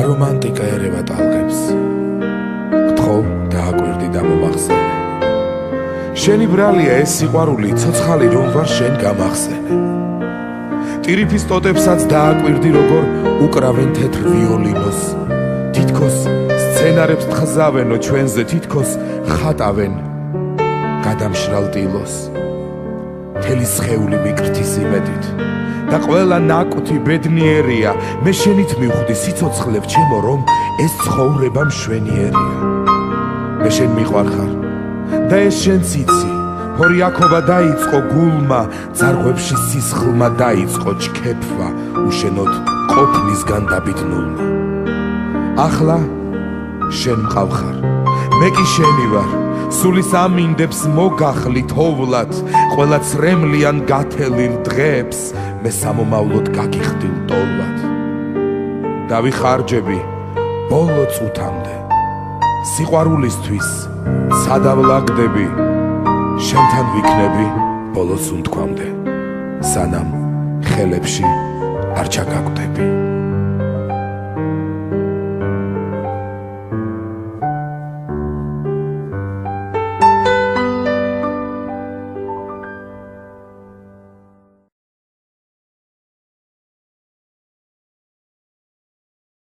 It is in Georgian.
რომანტიკა ერევა ტალღებს გთხოვ დააკვირდი და მომახსენე შენი ბრალია ეს სიყვარული ცოცხალი რომ ვარ შენ გამახსენე ტირიფის ტოტებსაც დააკვირდი როგორ უკრავენ თეთრ ვიოლინოს თითქოს სცენარებს თხზავენო ჩვენზე თითქოს ხატავენ გადამშრალ ტილოს მთელი სხეული მიკრთის იმედით და ყველა ნაკვთი ბედნიერია მე შენით მივხვდი სიცოცხლე ჩემო რომ ეს ცხოვრება მშვენიერია მე შენ მიყვარხარ და ეს შენც იცი ფორიაკობა დაიწყო გულმა ძარღვებში სისხლმა დაიწყო ჩქეფვა უშენოდ ყოფნისგან დაბედნულმა ახლა შენ მყავხარ მე კი შენი ვარ სულის ამინდებს მოგახლი თოვლად ყველა ცრემლიან გათელილ დღეებს მე სამომავლოდ გაგიხდილ ტოლად დავიხარჯები ბოლო წუთამდე სიყვარულისთვის სადავლაგდები შენთან ვიქნები ბოლოს უნთქვამდე სანამ ხელებში არ ჩაგაგდები